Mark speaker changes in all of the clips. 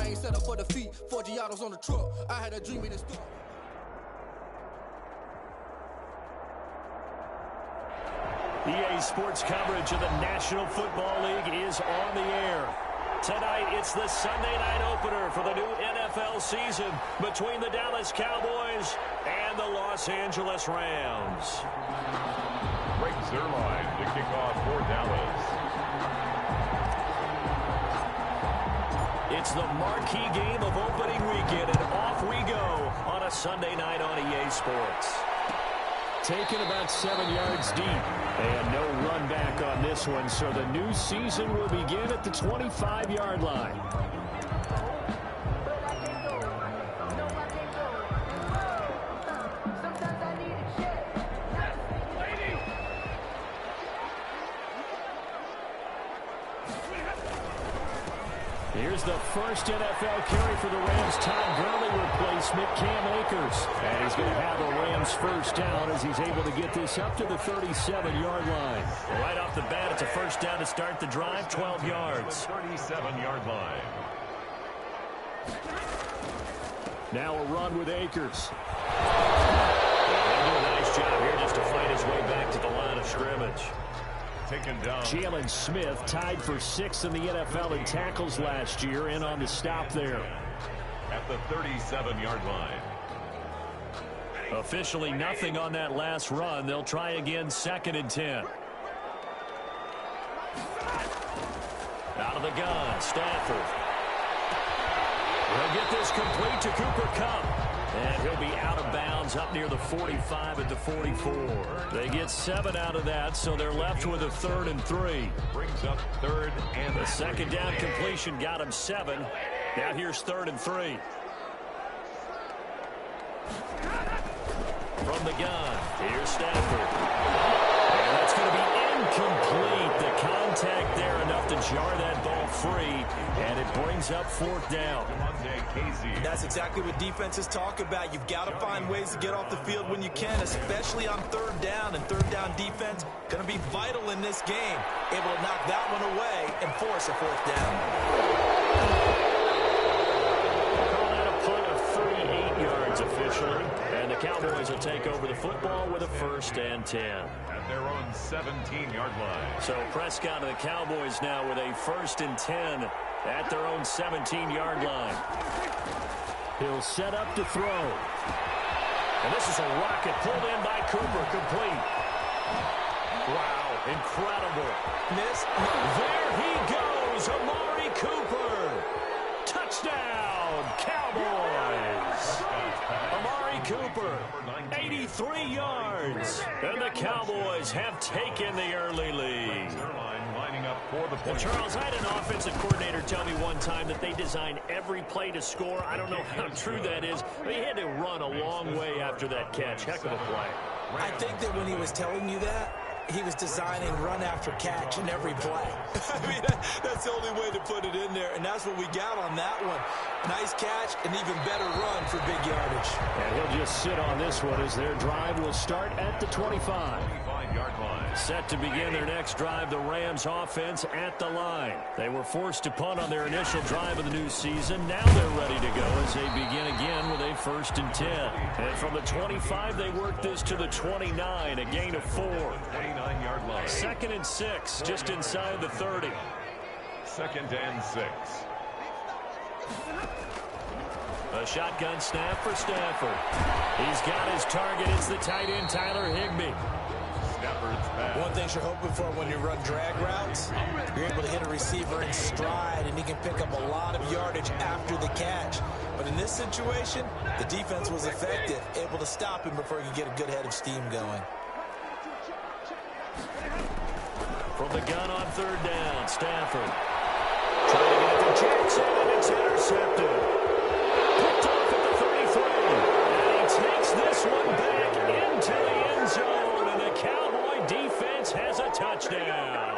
Speaker 1: ain't set up for defeat. 4 Giottos on the truck. I had a dream in the store.
Speaker 2: EA Sports coverage of the National Football League is on the air. Tonight, it's the Sunday night opener for the new NFL season between the Dallas Cowboys and the Los Angeles Rams.
Speaker 3: Greg Zuerlein to kick off for Dallas.
Speaker 2: It's the marquee game of opening weekend, and off we go on a Sunday night on EA Sports. Taken about 7 yards deep, and no run back on this one, so the new season will begin at the 25-yard line. Here's the first NFL carry for the Rams. Todd Gurley replacement, Cam Akers. And he's going to have a Rams first down as he's able to get this up to the 37-yard line. Right off the bat, it's a first down to start the drive, 12 yards.
Speaker 3: 37-yard line.
Speaker 2: Now a run with Akers. He'll do a nice job here just to fight his way back to the line of scrimmage.
Speaker 3: Taken down.
Speaker 2: Jalen Smith tied for 6th in the NFL in tackles last year, in on the stop there.
Speaker 3: At the 37-yard line.
Speaker 2: Officially nothing on that last run. They'll try again, 2nd and 10. Out of the gun, Stafford. He'll get this complete to Cooper Kupp. And he'll be out of bounds up near the 45 at the 44. They get 7 out of that, so they're left with a 3rd and 3.
Speaker 3: Brings up 3rd and
Speaker 2: the second down completion got him 7. Now here's 3rd and 3. From the gun, here's Stafford. And that's going to be incomplete. The contact there enough to jar that ball free, and it brings up 4th down.
Speaker 4: That's exactly what defenses talk about. You've got to find ways to get off the field when you can, especially on 3rd down. And 3rd down defense going to be vital in this game. Able to knock that one away and force a 4th down.
Speaker 2: Call that a punt of 38 yards officially. And the Cowboys will take over the football with a 1st and 10.
Speaker 3: At their own 17-yard line.
Speaker 2: So Prescott and the Cowboys now with a 1st and 10 at their own 17-yard line. He'll set up to throw. And this is a rocket pulled in by Cooper, complete. Wow, incredible.
Speaker 4: Miss.
Speaker 2: There he goes, Amari Cooper. Touchdown, Cowboys. Amari Cooper, 83 yards. And the Cowboys have taken the early lead. Well, Charles, I had an offensive coordinator tell me one time that they designed every play to score. I don't know how true that is, but he had to run a long way after that catch. Heck of a play.
Speaker 4: I think that when he was telling you that, he was designing run after catch in every play. I mean, that's the only way to put it in there, and that's what we got on that one. Nice catch, an even better run for big yardage.
Speaker 2: And he'll just sit on this one as their drive will start at the 25.
Speaker 3: 25-yard line.
Speaker 2: Set to begin their next drive, the Rams offense at the line. They were forced to punt on their initial drive of the new season. Now they're ready to go as they begin again with a 1st and 10. And from the 25, they work this to the 29, a gain of 4.
Speaker 3: 29-yard line.
Speaker 2: 2nd and 6, just inside the 30.
Speaker 3: 2nd and 6.
Speaker 2: A shotgun snap for Stafford. He's got his target. It's the tight end, Tyler Higbee.
Speaker 4: One thing you're hoping for when you run drag routes, you're able to hit a receiver in stride, and he can pick up a lot of yardage after the catch. But in this situation, the defense was effective, able to stop him before he could get a good head of steam going.
Speaker 2: From the gun on 3rd down, Stafford. Trying to get it to Jackson, and it's intercepted. Picked off at the 33. And he takes this one back into the end zone, and the Cowboy defense has a touchdown.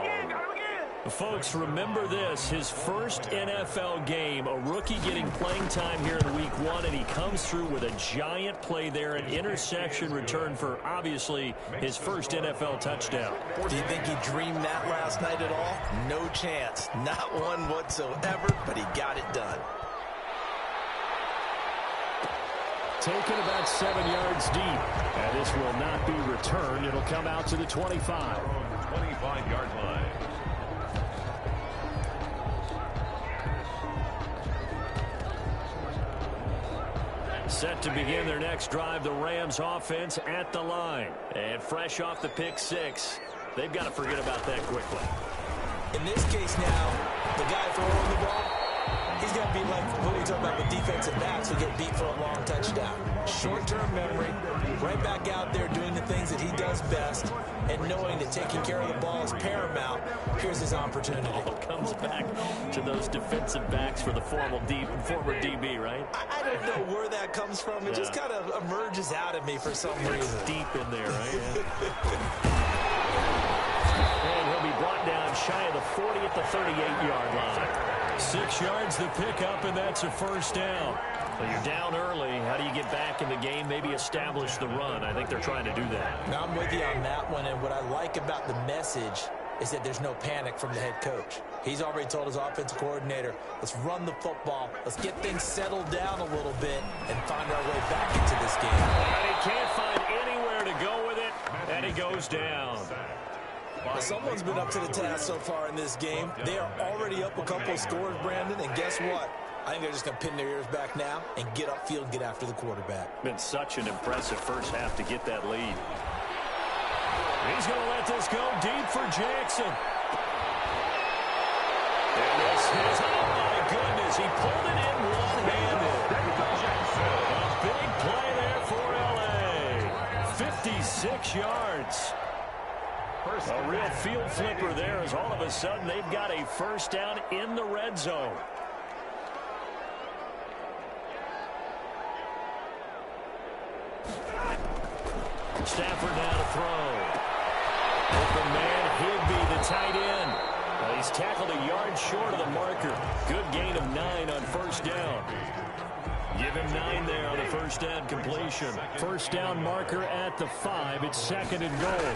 Speaker 2: Folks, remember this, his first NFL game, a rookie getting playing time here in week 1, and he comes through with a giant play there, an interception return for, obviously, his first NFL touchdown.
Speaker 4: Do you think he dreamed that last night at all? No chance. Not one whatsoever, but he got it done.
Speaker 2: taken about 7 yards deep. And this will not be returned. It'll come out to the 25.
Speaker 3: 25-yard line.
Speaker 2: Set to begin their next drive, the Rams offense at the line. And fresh off the pick six, they've got to forget about that quickly.
Speaker 4: In this case now, the guy throwing the ball, he's got to be like what we talk about with defensive backs who get beat for a long touchdown. Short-term memory, right back out there doing the things that he does best, and knowing that taking care of the ball is paramount. Here's his opportunity.
Speaker 2: It comes back to those defensive backs for the former DB, right?
Speaker 4: I don't know where that comes from. It just kind of emerges out of me for some reason.
Speaker 2: Deep in there, right? And he'll be brought down shy of the 40 at the 38-yard line. 6 yards the pickup, and that's a first down. Well, you're down early. How do you get back in the game? Maybe establish the run. I think they're trying to do that.
Speaker 4: Now, I'm with you on that one, and what I like about the message is that there's no panic from the head coach. He's already told his offensive coordinator, let's run the football, let's get things settled down a little bit, and find our way back into this game.
Speaker 2: And he can't find anywhere to go with it, and he goes down.
Speaker 4: Well, someone's been up to the task so far in this game. They are already up a couple of scores, Brandon, and guess what? I think they're just going to pin their ears back now and get upfield and get after the quarterback.
Speaker 2: Been such an impressive first half to get that lead. He's going to let this go deep for Jackson. And this is, oh my goodness, he pulled it in one-handed. A big play there for L.A. 56 yards. A real field flipper there as all of a sudden they've got a first down in the red zone. Stafford now to throw. Open man, Higbee, the tight end. Well, he's tackled a yard short of the marker. Good gain of 9 on first down. Give him 9 there on the first down completion. First down marker at the 5. It's second and goal.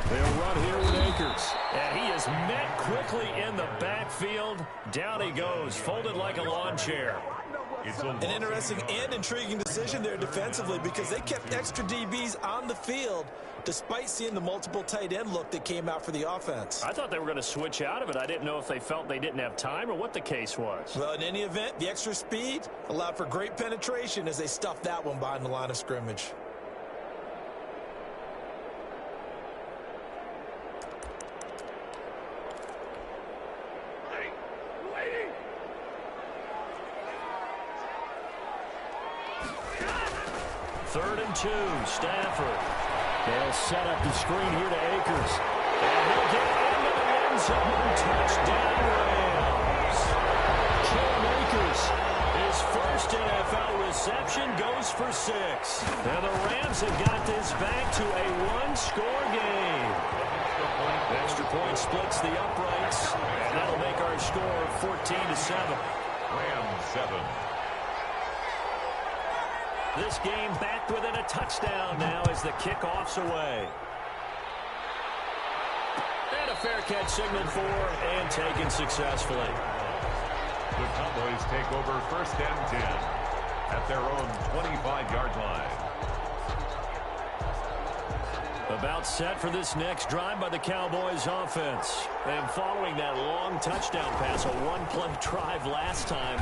Speaker 2: They'll run here with Akers. And he is met quickly in the backfield. Down he goes, folded like a lawn chair.
Speaker 4: An interesting and intriguing decision there defensively because they kept extra DBs on the field despite seeing the multiple tight end look that came out for the offense.
Speaker 2: I thought they were going to switch out of it. I didn't know if they felt they didn't have time or what the case was.
Speaker 4: Well, in any event, the extra speed allowed for great penetration as they stuffed that one behind the line of scrimmage.
Speaker 2: Third and 2, Stafford. They'll set up the screen here to Akers. And he'll get into the end zone. Touchdown, Rams. Cam Akers, his first NFL reception, goes for 6. And the Rams have got this back to a one-score game. Extra point splits the uprights. And that'll make our score 14-7.
Speaker 3: Rams 7.
Speaker 2: This game back within a touchdown now as the kickoff's away. And a fair catch signaled for and taken successfully.
Speaker 3: The Cowboys take over first and 10 at their own 25-yard line.
Speaker 2: About set for this next drive by the Cowboys offense. And following that long touchdown pass, a one-play drive last time,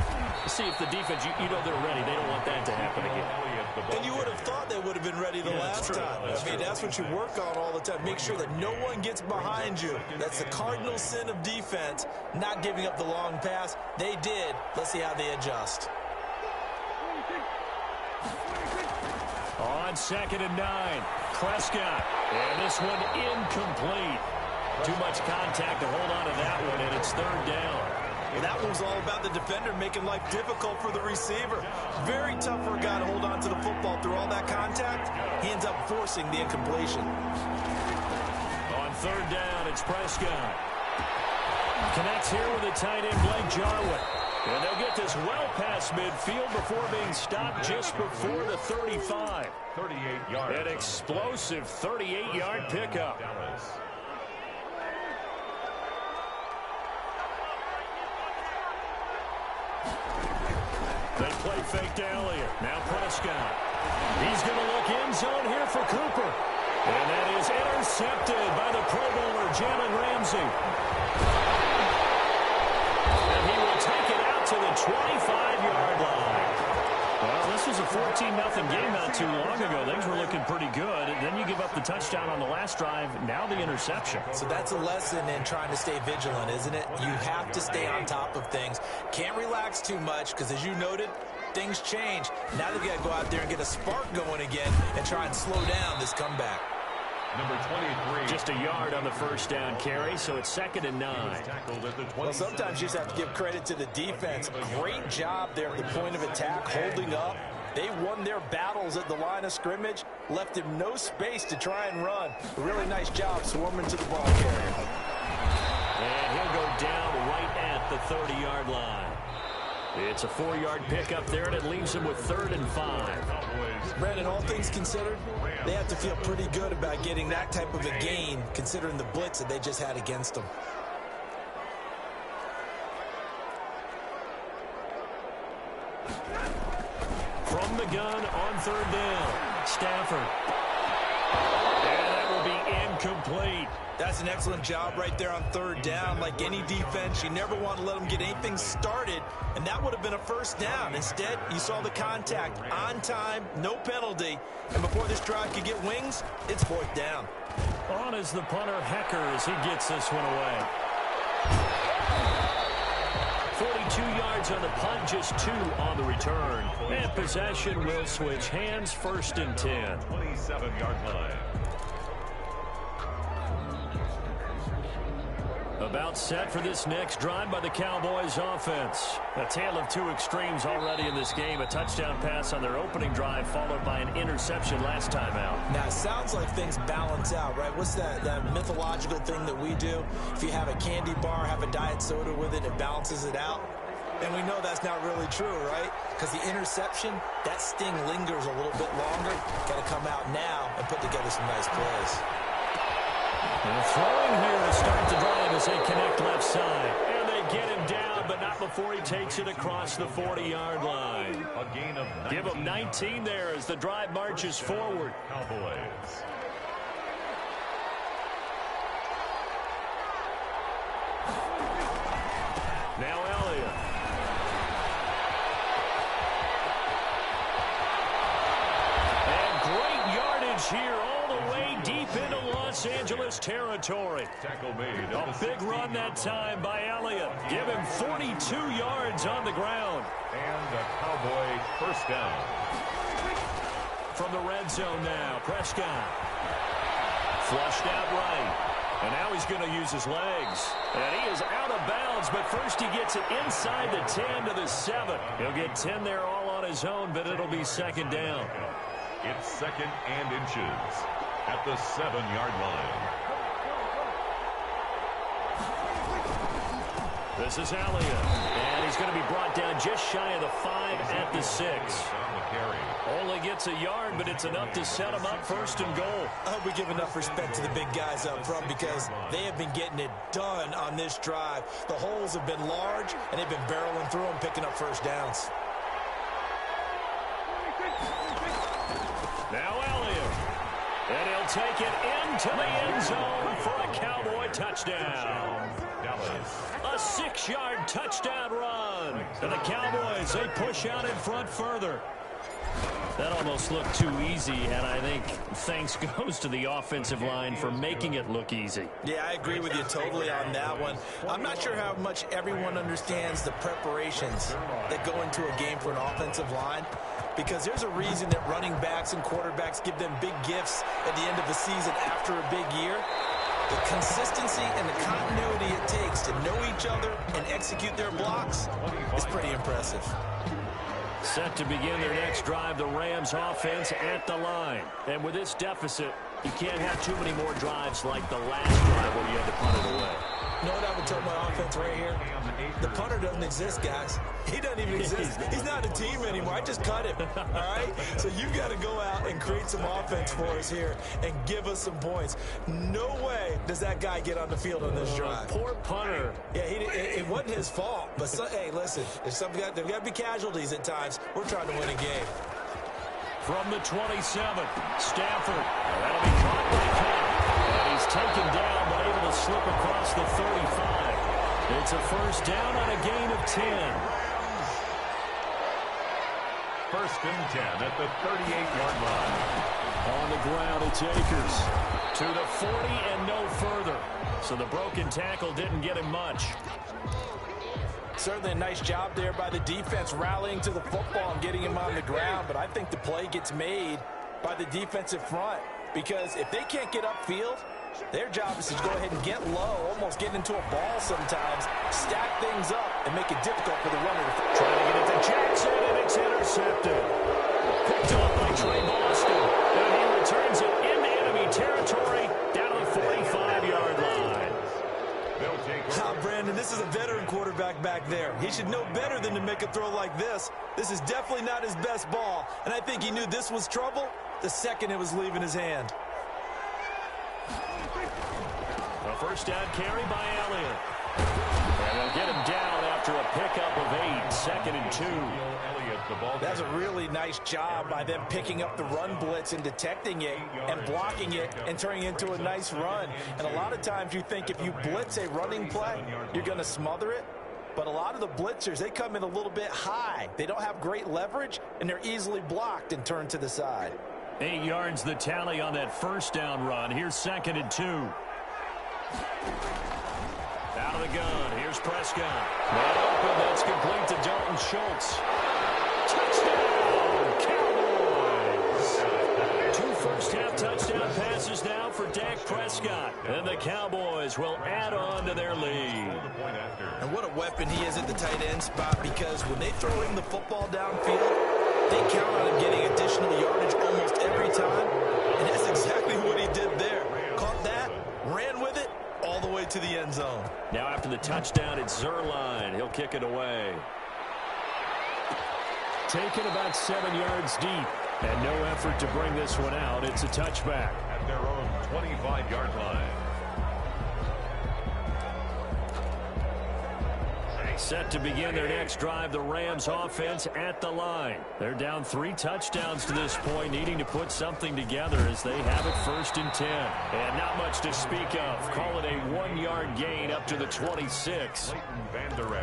Speaker 2: see if the defense, you know they're ready. They don't want that to happen again.
Speaker 4: And you would have thought they would have been ready the last time. I mean, that's what you work on all the time. Make sure that no one gets behind you. That's the cardinal sin of defense, not giving up the long pass. They did. Let's see how they adjust.
Speaker 2: On second and 9, Prescott. And this one incomplete. Too much contact to hold on to that one, and it's third down.
Speaker 4: Well, that one was all about the defender making life difficult for the receiver. Very tough for a guy to hold on to the football through all that contact. He ends up forcing the incompletion.
Speaker 2: On third down, it's Prescott. Connects here with the tight end, Blake Jarwin. And they'll get this well past midfield before being stopped just before the 35.
Speaker 3: 38 yards.
Speaker 2: An explosive 38-yard pickup.
Speaker 3: Dallas.
Speaker 2: They play fake to Elliott. Now Prescott. He's going to look end zone here for Cooper. And that is intercepted by the Pro Bowler, Jalen Ramsey. And he will take it out to the 25-yard line. Well, this was a 14-0 game not too long ago. Things were looking pretty good. And then you give up the touchdown on the last drive. Now the interception.
Speaker 4: So that's a lesson in trying to stay vigilant, isn't it? You have to stay on top of things. Can't relax too much because, as you noted, things change. Now they've got to go out there and get a spark going again and try and slow down this comeback.
Speaker 3: Number 23.
Speaker 2: Just a yard on the first down carry, so it's 2nd and 9.
Speaker 4: Well, sometimes you just have to give credit to the defense. Great job there at the point of attack, holding up. They won their battles at the line of scrimmage, left him no space to try and run. A really nice job swarming to the ball carrier.
Speaker 2: And he'll go down right at the 30-yard line. It's a 4-yard pickup there, and it leaves him with 3rd and 5.
Speaker 4: Brandon, all things considered, they have to feel pretty good about getting that type of a gain, considering the blitz that they just had against them.
Speaker 2: From the gun on 3rd down, Stafford. And that will be incomplete.
Speaker 4: That's an excellent job right there on 3rd down. Like any defense, you never want to let them get anything started, and that would have been a 1st down. Instead, you saw the contact on time, no penalty, and before this drive could get wings, it's 4th down.
Speaker 2: On is the punter, Hecker, as he gets this one away. 42 yards on the punt, just 2 on the return. And possession will switch hands, 1st and 10.
Speaker 3: 27-yard line.
Speaker 2: About set for this next drive by the Cowboys offense. A tale of 2 extremes already in this game. A touchdown pass on their opening drive, followed by an interception last time out.
Speaker 4: Now, it sounds like things balance out, right? What's that mythological thing that we do? If you have a candy bar, have a diet soda with it, it balances it out. And we know that's not really true, right? Because the interception, that sting lingers a little bit longer. Got to come out now and put together some nice plays.
Speaker 2: And throwing here to start the drive as they connect left side. And they get him down, but not before he takes it across the 40-yard line.
Speaker 3: A gain of 19.
Speaker 2: Give him 19 there as the drive marches forward.
Speaker 3: Cowboys.
Speaker 2: Now Elliott. And great yardage here all the way deep into Los Angeles territory.
Speaker 3: Tackle made.
Speaker 2: A big run that time by Elliott. Give him 42 yards on the ground.
Speaker 3: And a Cowboy 1st down.
Speaker 2: From the red zone now, Prescott. Flushed out right. And now he's going to use his legs. And he is out of bounds, but first he gets it inside the 10 to the 7. He'll get 10 there all on his own, but it'll be 2nd down.
Speaker 3: It's 2nd and inches at the 7-yard line.
Speaker 2: This is Elliott. And he's going to be brought down just shy of the 5 at the 6. Only gets a yard, but it's enough to set him up 1st and goal.
Speaker 4: I hope we give enough respect to the big guys up front because they have been getting it done on this drive. The holes have been large, and they've been barreling through them, picking up 1st downs.
Speaker 2: Now Elliott. And he'll take it into the end zone for a Cowboy touchdown. A 6-yard touchdown run. And the Cowboys, they push out in front further. That almost looked too easy, and I think thanks goes to the offensive line for making it look easy.
Speaker 4: Yeah, I agree with you totally on that one. I'm not sure how much everyone understands the preparations that go into a game for an offensive line, because there's a reason that running backs and quarterbacks give them big gifts at the end of the season after a big year. The consistency and the continuity it takes to know each other and execute their blocks is pretty impressive.
Speaker 2: Set to begin their next drive, the Rams offense at the line. And with this deficit, you can't have too many more drives like the last drive where you had to punt it away.
Speaker 4: You know what I would tell my offense right here? The punter doesn't exist, guys. He doesn't even exist. He's not a team anymore. I just cut him, all right? So you've got to go out and create some offense for us here and give us some points. No way does that guy get on the field on this drive.
Speaker 2: Poor punter.
Speaker 4: Yeah, it wasn't his fault. But, hey, listen, there's got to be casualties at times. We're trying to win a game.
Speaker 2: From the 27th, Stafford. That'll be caught by Cobb. And he's taken down, but able to slip across the 35. It's a first down on a gain of 10.
Speaker 3: First and 10 at the 38-yard line.
Speaker 2: On the ground, it's Akers. To the 40 and no further. So the broken tackle didn't get him much.
Speaker 4: Certainly a nice job there by the defense rallying to the football and getting him on the ground, but I think the play gets made by the defensive front because if they can't get upfield, their job is to go ahead and get low, almost get into a ball sometimes, stack things up, and make it difficult for the runner to
Speaker 2: trying to get it to Jackson, and it's intercepted. Picked up by Trey Boston, and he returns it into enemy territory down to the 45-yard line.
Speaker 4: Brandon, this is a veteran quarterback back there. He should know better than to make a throw like this. This is definitely not his best ball, and I think he knew this was trouble the second it was leaving his hand.
Speaker 2: A first down carry by Elliott. And they'll get him down after a pickup of 8, second and 2.
Speaker 4: That's a really nice job by them picking up the run blitz and detecting it and blocking it and turning it into a nice run. And a lot of times you think if you blitz a running play, you're going to smother it. But a lot of the blitzers, they come in a little bit high. They don't have great leverage, and they're easily blocked and turned to the side.
Speaker 2: 8 yards the tally on that first down run. Here's second and 2. Out of the gun. Here's Prescott. Wide open. That's complete to Dalton Schultz. Touchdown, Cowboys. 2 first-half touchdown passes now for Dak Prescott. And the Cowboys will add on to their lead.
Speaker 4: And what a weapon he is at the tight end spot because when they throw him the football downfield, they count on him getting additional yardage almost every time. And that's exactly what he did there. Caught that, ran with it, all the way to the end zone.
Speaker 2: Now after the touchdown, it's Zerline. He'll kick it away. Taken about 7 yards deep. And no effort to bring this one out. It's a touchback.
Speaker 3: At their own 25-yard line.
Speaker 2: Set to begin their next drive, the Rams offense at the line. They're down 3 touchdowns to this point, needing to put something together as they have it first and 10. And not much to speak of. Call it a 1-yard gain up to the 26.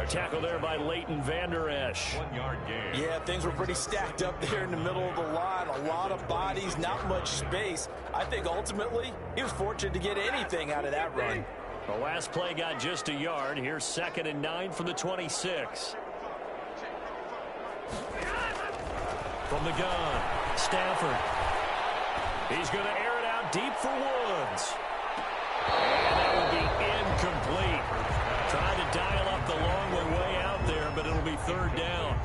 Speaker 2: Tackle there by Leighton Vander Esch.
Speaker 3: 1-yard gain.
Speaker 4: Yeah, things were pretty stacked up there in the middle of the line. A lot of bodies, not much space. I think ultimately he was fortunate to get anything out of that run.
Speaker 2: The last play got just a yard. Here's second and 9 from the 26. From the gun, Stafford. He's going to air it out deep for Woods. And that will be incomplete. Trying to dial up the long way out there, but it'll be third down.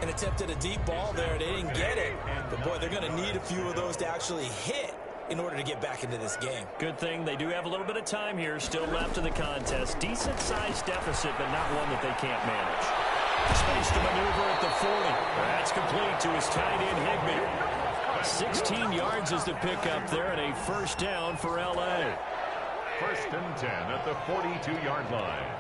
Speaker 4: An attempt at a deep ball there. They didn't get it. But, boy, they're going to need a few of those to actually hit in order to get back into this game.
Speaker 2: Good thing they do have a little bit of time here still left in the contest. Decent-sized deficit, but not one that they can't manage. Space to maneuver at the 40. That's complete to his tight end, Higbee. 16 yards is the pickup there, and a first down for L.A.
Speaker 3: First and 10 at the 42-yard line.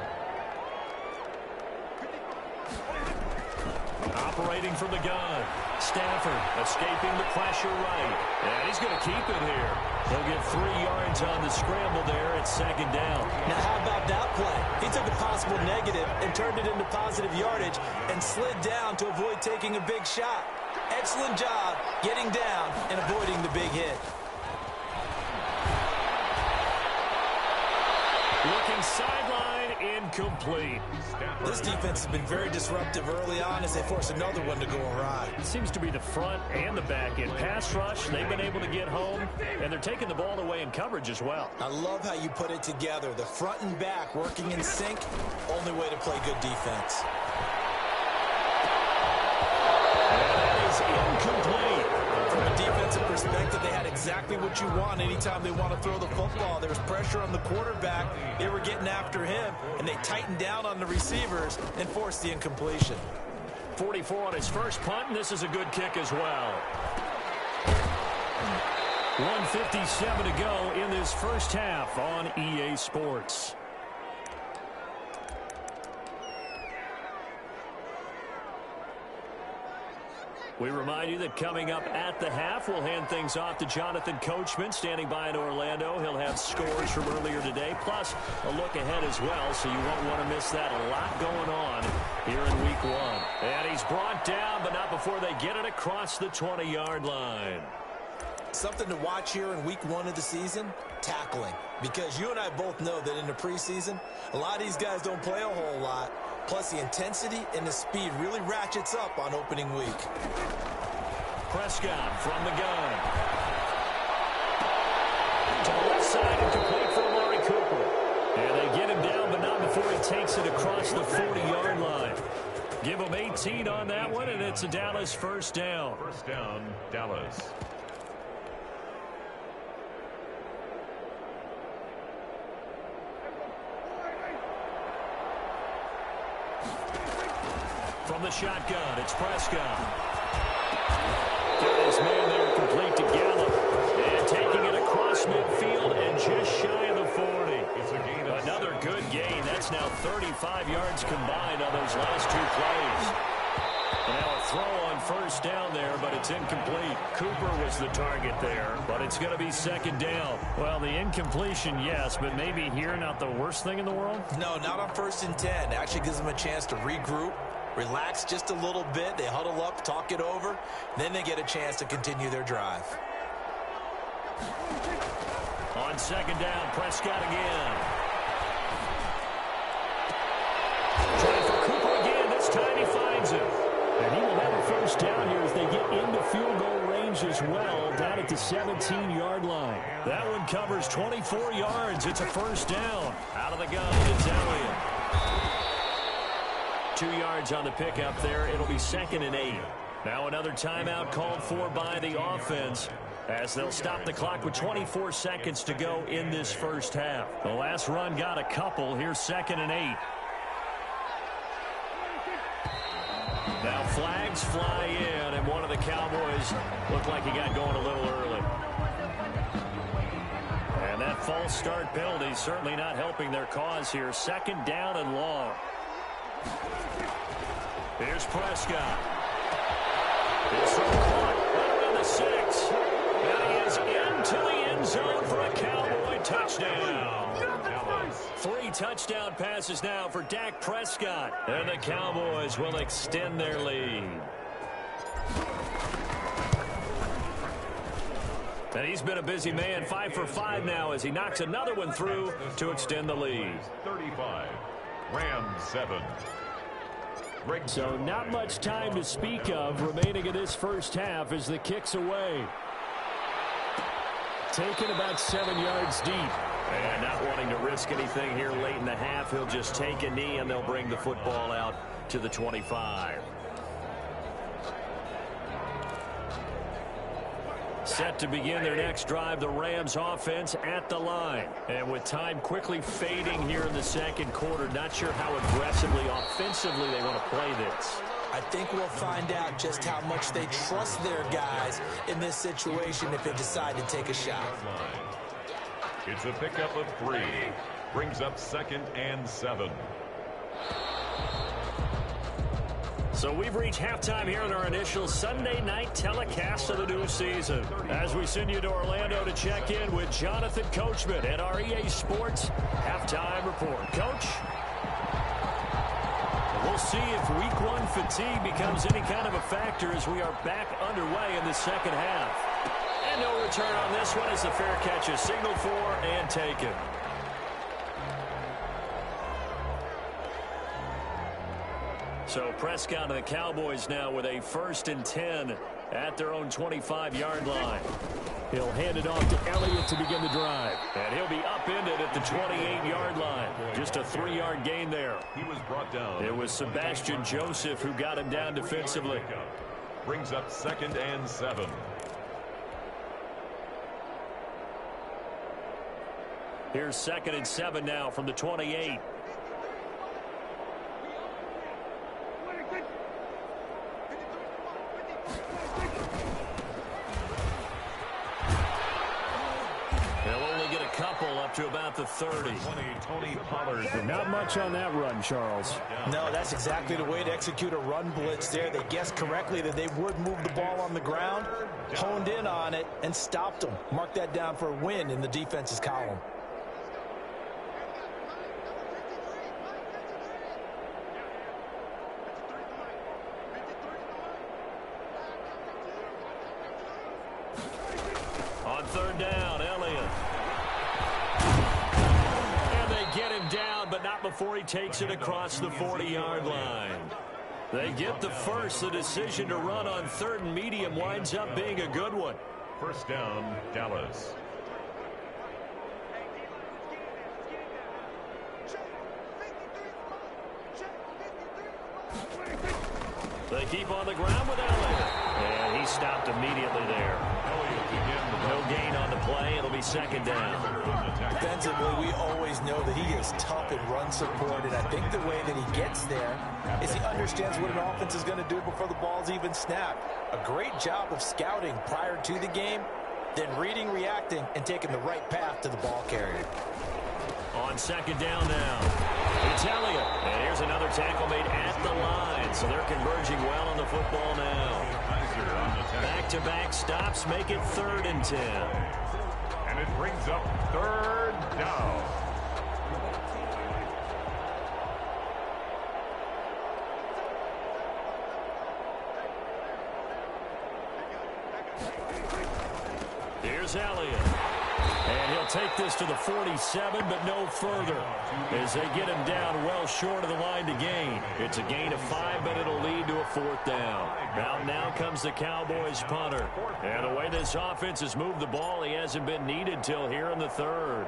Speaker 2: Operating from the gun. Stafford escaping the pressure right. And he's going to keep it here. He'll get 3 yards on the scramble there at second down.
Speaker 4: Now, how about that play? He took a possible negative and turned it into positive yardage and slid down to avoid taking a big shot. Excellent job getting down and avoiding the big hit.
Speaker 2: Looking sideline, incomplete.
Speaker 4: This defense has been very disruptive early on as they force another one to go awry.
Speaker 2: It seems to be the front and the back end. Pass rush, they've been able to get home, and they're taking the ball away in coverage as well.
Speaker 4: I love how you put it together. The front and back working in sync, only way to play good defense.
Speaker 2: And that is incomplete.
Speaker 4: From a defensive perspective, they had exactly exactly what you want anytime they want to throw the football. There was pressure on the quarterback. They were getting after him, and they tightened down on the receivers and forced the incompletion.
Speaker 2: 44 on his first punt, and this is a good kick as well. 1:57 to go in this first half on EA Sports. We remind you that coming up at the half, we'll hand things off to Jonathan Coachman, standing by in Orlando. He'll have scores from earlier today, plus a look ahead as well, so you won't want to miss that. A lot going on here in Week 1. And he's brought down, but not before they get it across the 20-yard line.
Speaker 4: Something to watch here in Week 1 of the season, tackling. Because you and I both know that in the preseason, a lot of these guys don't play a whole lot. Plus, the intensity and the speed really ratchets up on opening week.
Speaker 2: Prescott from the gun. To the left side and complete for Amari Cooper. And they get him down, but not before he takes it across the 40-yard line. Give him 18 on that one, and it's a Dallas first down.
Speaker 3: First down, Dallas.
Speaker 2: From the shotgun, it's Prescott. Got his man there complete to Gallup. And taking it across midfield and just shy of the 40.
Speaker 3: It's a gain of
Speaker 2: Another good gain. That's now 35 yards combined on those last two plays. And now a throw on first down there, but it's incomplete. Cooper was the target there, but it's going to be second down. Well, the incompletion, yes, but maybe here not the worst thing in the world?
Speaker 4: No, not on 1st and 10. It actually gives them a chance to regroup, relax just a little bit. They huddle up, talk it over. Then they get a chance to continue their drive.
Speaker 2: On second down, Prescott again. Trying for Cooper again. This time he finds him. And he will have a first down here as they get into field goal range as well, down at the 17-yard line. That one covers 24 yards. It's a first down. Out of the gun, it's Elliott. 2 yards on the pickup there. It'll be 2nd and 8. Now another timeout called for by the offense as they'll stop the clock with 24 seconds to go in this first half. The last run got a couple. Here's 2nd and 8. Now flags fly in, and one of the Cowboys looked like he got going a little early. And that false start penalty certainly not helping their cause here. 2nd down and long. Here's Prescott. He's from caught right around the 6. And he is into the end zone for a Cowboy touchdown. 3 touchdown passes now for Dak Prescott. And the Cowboys will extend their lead. And he's been a busy man, 5 for 5 now as he knocks another one through to extend the lead.
Speaker 3: 35, Rams 7.
Speaker 2: So not much time to speak of remaining in this first half as the kick's away. Taken about 7 yards deep. And not wanting to risk anything here late in the half, he'll just take a knee and they'll bring the football out to the 25. Set to begin their next drive, the Rams offense at the line. And with time quickly fading here in the second quarter, not sure how aggressively, offensively they want to play this.
Speaker 4: I think we'll find out just how much they trust their guys in this situation if they decide to take a shot.
Speaker 3: It's a pickup of 3. Brings up 2nd and 7.
Speaker 2: So we've reached halftime here in our initial Sunday night telecast of the new season. As we send you to Orlando to check in with Jonathan Coachman at our EA Sports Halftime Report. Coach? We'll see if Week 1 fatigue becomes any kind of a factor as we are back underway in the second half. And no return on this one as the fair catch is signaled for and taken. So Prescott and the Cowboys now with a 1st and 10 at their own 25-yard line. He'll hand it off to Elliott to begin the drive. And he'll be upended at the 28-yard line. Just a 3-yard gain there.
Speaker 3: He was brought down.
Speaker 2: It was Sebastian Joseph who got him down defensively.
Speaker 3: Brings up 2nd and 7.
Speaker 2: Here's 2nd and 7 now from the 28. Up to about the 30.
Speaker 5: Not much on that run, Charles.
Speaker 4: No, that's exactly the way to execute a run blitz there. They guessed correctly that they would move the ball on the ground, honed in on it, and stopped them. Mark that down for a win in the defense's column.
Speaker 2: On 3rd down, Elliott. Get him down, but not before he takes it across the 40-yard line. They get the first. The decision to run on 3rd and medium winds up being a good one.
Speaker 3: 1st down, Dallas.
Speaker 2: They keep on the ground with Elliott. And he stopped immediately there. No gain on the play. It'll be 2nd down.
Speaker 4: Defensively, we always know that he is tough in run support, and I think the way that he gets there is he understands what an offense is going to do before the ball's even snapped. A great job of scouting prior to the game, then reading, reacting, and taking the right path to the ball carrier.
Speaker 2: On 2nd down now, it's Elliott. And here's another tackle made at the line, so they're converging well on the football now. Back-to-back stops make it 3rd and 10.
Speaker 3: And it brings up 3rd down.
Speaker 2: Here's Elliott. And he'll take this to the 47, but no further, as they get him down well short of the line to gain. It's a gain of 5, but it'll lead to a 4th down. Now comes the Cowboys punter. And the way this offense has moved the ball, he hasn't been needed till here in the 3rd.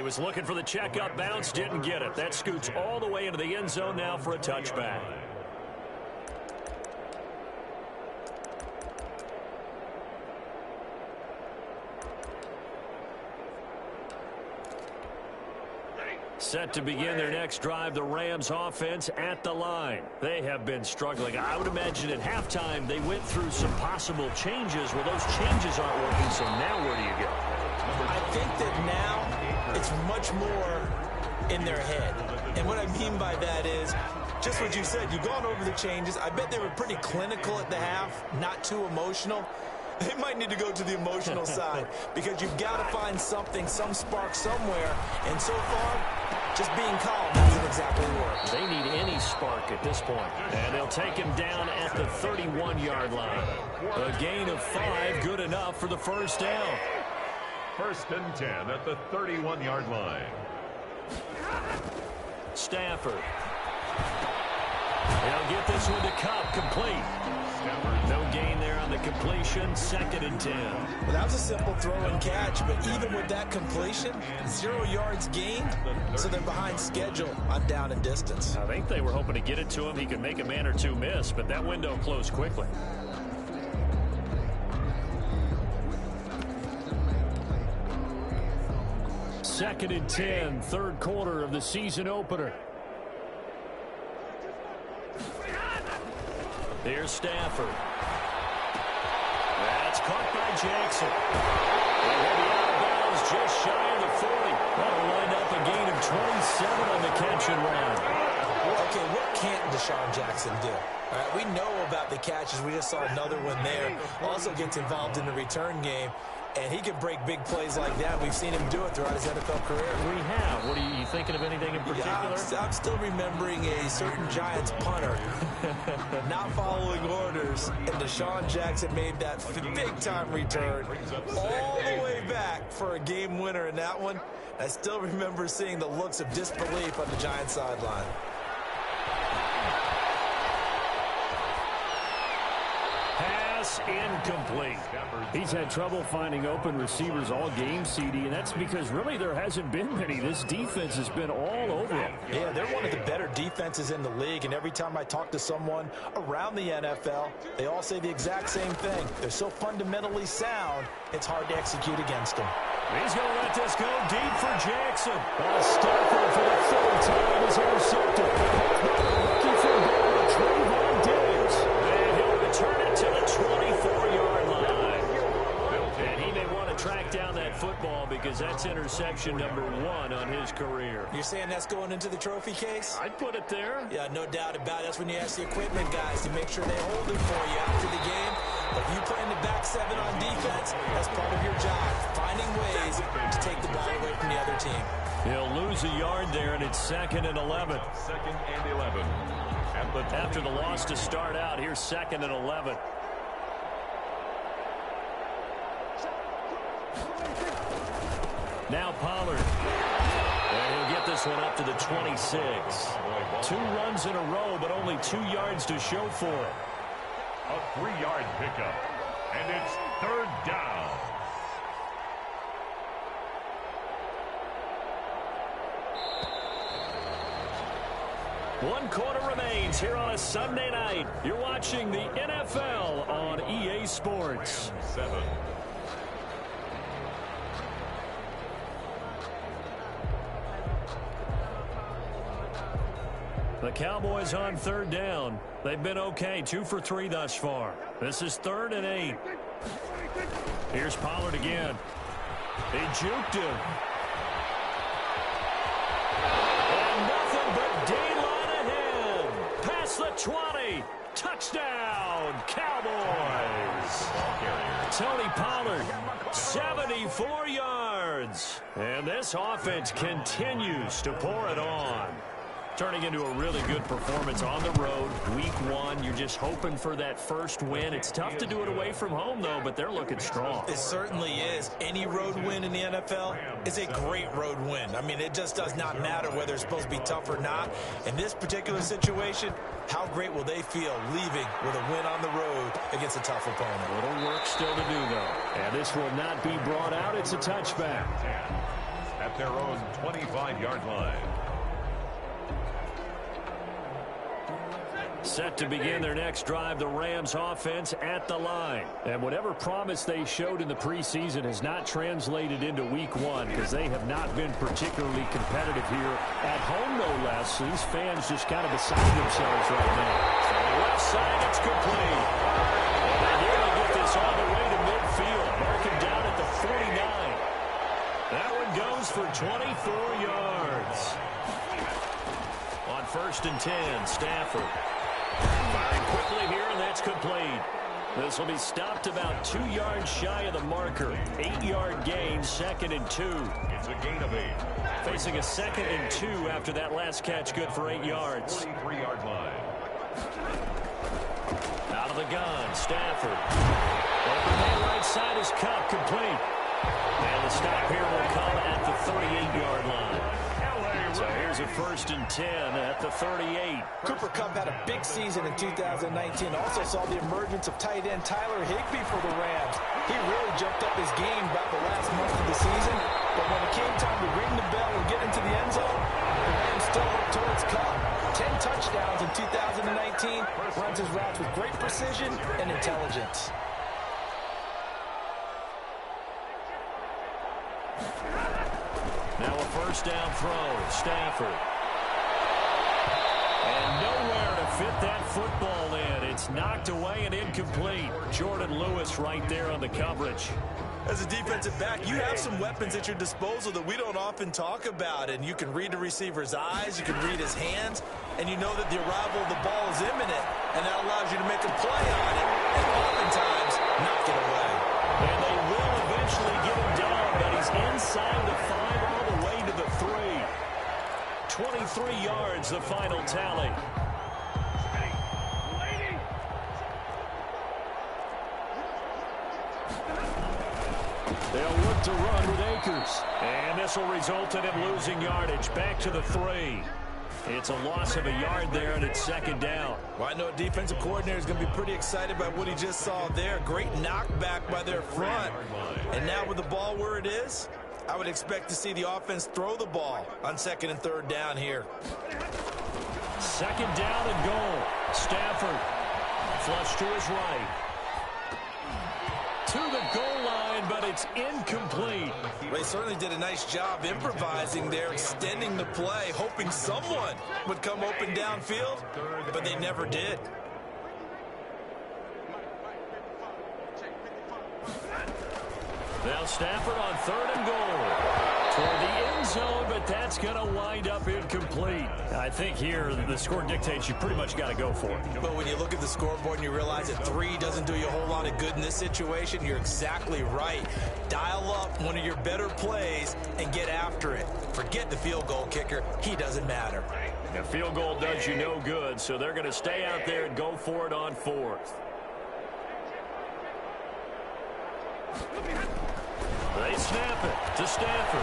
Speaker 2: Was looking for the checkup bounce, didn't get it. That scoots all the way into the end zone now for a touchback. Set to begin their next drive, the Rams offense at the line. They have been struggling. I would imagine at halftime they went through some possible changes. Well, those changes aren't working, so now where do you go?
Speaker 4: I think that now it's much more in their head. And what I mean by that is just what you said. You've gone over the changes. I bet they were pretty clinical at the half, not too emotional. They might need to go to the emotional side because you've got to find something, some spark somewhere. And so far, just being calm hasn't exactly worked.
Speaker 2: They need any spark at this point. And they'll take him down at the 31-yard line. A gain of 5, good enough for the 1st down.
Speaker 3: 1st and 10 at the 31-yard line.
Speaker 2: Stafford. They'll get this one to Cup, complete. No gain there on the completion, 2nd and 10.
Speaker 4: Well, that was a simple throw and catch, but even with that completion, 0 yards gained, so they're behind schedule on down and distance.
Speaker 2: I think they were hoping to get it to him. He could make a man or two miss, but that window closed quickly. Second and 10, 3rd quarter of the season opener. Here's Stafford. That's caught by Jackson. And he'll be out of bounds just shy of the 40. That'll wind up a gain of 27 on the catch and run.
Speaker 4: Okay, what can't Deshaun Jackson do? All right, we know about the catches. We just saw another one there. Also gets involved in the return game. And he can break big plays like that. We've seen him do it throughout his NFL career.
Speaker 2: We have. What are you thinking of anything in particular?
Speaker 4: Yeah, I'm still remembering a certain Giants punter not following orders. And Deshaun Jackson made that big-time return all the way back for a game winner in that one. I still remember seeing the looks of disbelief on the Giants sideline.
Speaker 2: pass incomplete.
Speaker 5: He's had trouble finding open receivers all game, CD, and that's because really there hasn't been many. This defense has been all over him.
Speaker 4: Yeah, they're one of the better defenses in the league, and every time I talk to someone around the NFL, they all say the exact same thing. They're so fundamentally sound, it's hard to execute against them.
Speaker 2: He's going to let this go deep for Jackson. Stafford for the third time is intercepted. Rookie for Bama, Trayvon Diggs. And he'll return it to the 24-yard line. And he may want to track down that football because that's interception number 1 on his career.
Speaker 4: You're saying that's going into the trophy case?
Speaker 2: I'd put it there.
Speaker 4: Yeah, no doubt about it. That's when you ask the equipment guys to make sure they hold it for you after the game. But if you play in the back 7 on defense, that's part of your job, finding ways to take the ball away from the other team.
Speaker 2: He'll lose a yard there, and it's 2nd and 11.
Speaker 3: 2nd and 11.
Speaker 2: After the loss to start out, here's 2nd and 11. Now Pollard. And he'll get this one up to the 26. 2 runs in a row, but only 2 yards to show for it.
Speaker 3: A 3-yard pickup. And it's 3rd down.
Speaker 2: One quarter remains here on a Sunday night. You're watching the NFL on EA Sports.
Speaker 3: 7.
Speaker 2: The Cowboys on 3rd down. They've been okay, 2 for 3 thus far. This is 3rd and 8. Here's Pollard again. He juked him. And nothing but daylight ahead. Past the 20. Touchdown, Cowboys. Tony Pollard, 74 yards. And this offense continues to pour it on. Turning into a really good performance on the road. Week 1, you're just hoping for that first win. It's tough to do it away from home, though, but they're looking strong.
Speaker 4: It certainly is. Any road win in the NFL is a great road win. I mean, it just does not matter whether it's supposed to be tough or not. In this particular situation, how great will they feel leaving with a win on the road against a tough opponent?
Speaker 2: A little work still to do, though.
Speaker 5: And this will not be brought out. It's a touchback.
Speaker 3: At their own 25-yard line.
Speaker 2: Set to begin their next drive, the Rams offense at the line.
Speaker 5: And whatever promise they showed in the preseason has not translated into week 1 because they have not been particularly competitive here at home, no less. So these fans just kind of beside themselves right now.
Speaker 2: So the left side, it's complete. And they nearly get this all the way to midfield. Marking down at the 49. That one goes for 24 yards. On 1st and 10, Stafford. Firing quickly here, and that's complete. This will be stopped about 2 yards shy of the marker. 8-yard gain, 2nd and 2.
Speaker 3: It's a gain of 8.
Speaker 2: Facing a 2nd and 2 after that last catch, good for 8 yards.
Speaker 3: 23-yard line.
Speaker 2: Out of the gun, Stafford. Overhead right side is Cup, complete. And the stop here will come at the 38-yard line. So here's a 1st and 10 at the 38.
Speaker 4: Cooper Kupp had a big season in 2019. Also saw the emergence of tight end Tyler Higbee for the Rams. He really jumped up his game about the last month of the season. But when it came time to ring the bell and get into the end zone, the Rams still looked towards Kupp. 10 touchdowns in 2019. Runs his routes with great precision and intelligence.
Speaker 2: Now a 1st down throw, Stafford. And nowhere to fit that football in. It's knocked away and incomplete. Jordan Lewis right there on the coverage.
Speaker 4: As a defensive back, you have some weapons at your disposal that we don't often talk about. And you can read the receiver's eyes, you can read his hands, and you know that the arrival of the ball is imminent. And that allows you to make a play on it and oftentimes knock it away.
Speaker 2: And they will eventually get him down, but he's inside the 5 all the way to the 3. 23 yards, the final tally. They'll look to run with Akers. And this will result in him losing yardage back to the 3.
Speaker 5: It's a loss of a yard there, and it's second down.
Speaker 4: Well, I know a defensive coordinator is going to be pretty excited by what he just saw there. Great knockback by their front. And now with the ball where it is, I would expect to see the offense throw the ball on second and third down here.
Speaker 5: Second down and goal. Stafford flush to his right. To the goal line, but it's incomplete.
Speaker 4: Well, they certainly did a nice job improvising there, extending the play, hoping someone would come open downfield, but they never did.
Speaker 5: Now Stafford on third and goal. Toward the end zone, but that's going to wind up incomplete. I think here the score dictates you pretty much got to go for it.
Speaker 4: But when you look at the scoreboard and you realize that 3 doesn't do you a whole lot of good in this situation, you're exactly right. Dial up one of your better plays and get after it. Forget the field goal kicker. He doesn't matter.
Speaker 5: The field goal does you no good, so they're going to stay out there and go for it on fourth. They snap it to Stafford.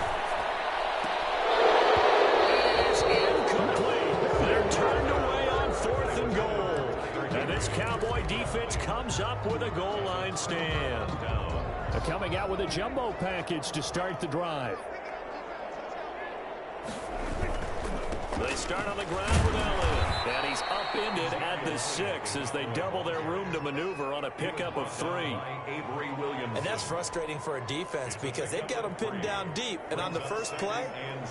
Speaker 5: It is incomplete. They're turned away on fourth and goal. And this Cowboy defense comes up with a goal line stand. They're coming out with a jumbo package to start the drive. They start on the ground with Elliott, and he's upended at the 6 as they double their room to maneuver on a pickup of 3.
Speaker 4: And that's frustrating for a defense because they've got them pinned down deep, and on the first play,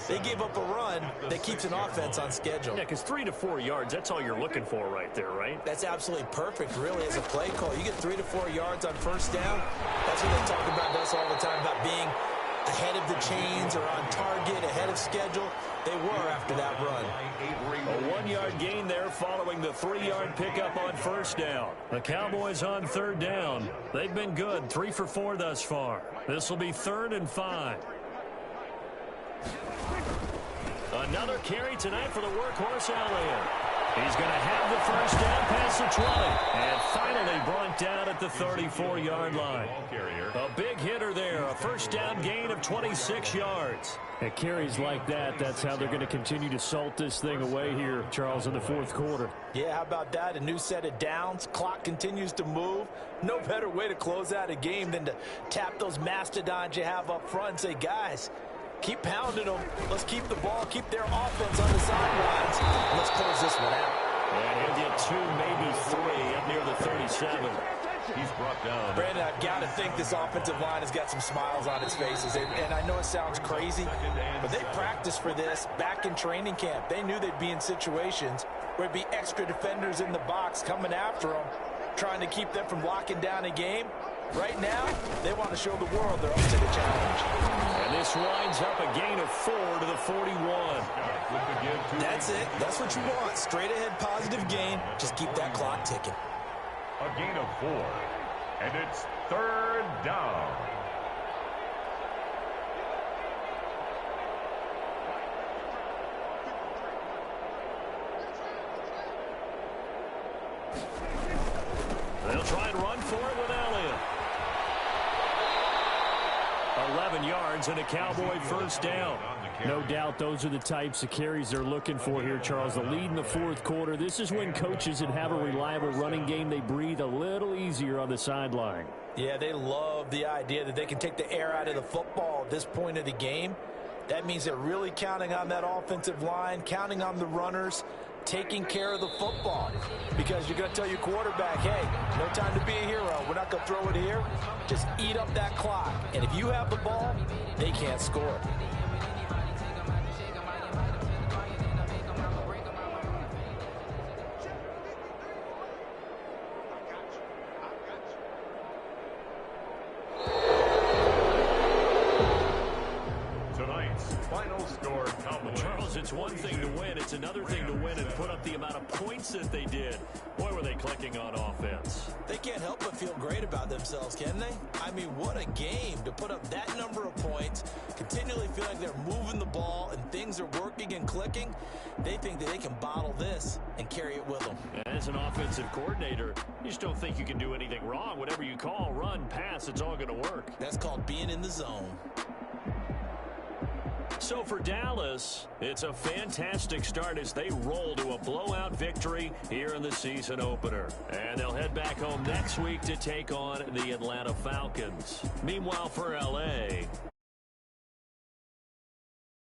Speaker 4: they gave up a run that keeps an offense on schedule.
Speaker 5: Yeah, because 3 to 4 yards, that's all you're looking for right there, right?
Speaker 4: That's absolutely perfect, really, as a play call. You get 3 to 4 yards on first down. That's what they talk about us all the time, about being ahead of the chains or on target, ahead of schedule. They were after that run.
Speaker 5: A 1-yard gain there following the 3-yard pickup on first down. The Cowboys on third down. They've been good, 3 for 4 thus far. This will be 3rd and 5. Another carry tonight for the workhorse Elliott. He's going to have the first down past the 20. And finally brought down at the 34-yard line. A big hitter there. A first down gain of 26 yards. At carries like that, that's how they're going to continue to salt this thing away here, Charles, in the fourth quarter.
Speaker 4: Yeah, how about that? A new set of downs. Clock continues to move. No better way to close out a game than to tap those mastodons you have up front and say, guys, keep pounding them. Let's keep the ball, keep their offense on the sidelines. Let's close this one out.
Speaker 5: And he'll get 2, maybe 3 up near the 37.
Speaker 3: He's brought down.
Speaker 4: Brandon, I've got to think this offensive line has got some smiles on its faces. And I know it sounds crazy, but they practiced for this back in training camp. They knew they'd be in situations where it'd be extra defenders in the box coming after them, trying to keep them from locking down a game. Right now, they want to show the world they're up to the challenge.
Speaker 5: And this winds up a gain of 4 to the 41.
Speaker 4: That's it. That's what you want. Straight ahead positive gain. Just keep that clock ticking.
Speaker 3: A gain of 4. And it's 3rd down.
Speaker 5: They'll try and run for it with Elliott. 11 yards and a Cowboy first down. No doubt those are the types of carries they're looking for here, Charles. The lead in the fourth quarter. This is when coaches that have a reliable running game, they breathe a little easier on the sideline.
Speaker 4: Yeah, they love the idea that they can take the air out of the football at this point of the game. That means they're really counting on that offensive line, counting on the runners, taking care of the football. Because you're going to tell your quarterback, hey, no time to be a hero. We're not going to throw it here. Just eat up that clock. And if you have the ball, they can't score.
Speaker 5: It's one thing to win. It's another thing to win and put up the amount of points that they did. Boy, were they clicking on offense.
Speaker 4: They can't help but feel great about themselves, can they? I mean, what a game to put up that number of points, continually feel like they're moving the ball and things are working and clicking. They think that they can bottle this and carry it with them.
Speaker 5: As an offensive coordinator, you just don't think you can do anything wrong. Whatever you call, run, pass, it's all going to work.
Speaker 4: That's called being in the zone.
Speaker 2: So for Dallas, it's a fantastic start as they roll to a blowout victory here in the season opener. And they'll head back home next week to take on the Atlanta Falcons. Meanwhile, for L.A.,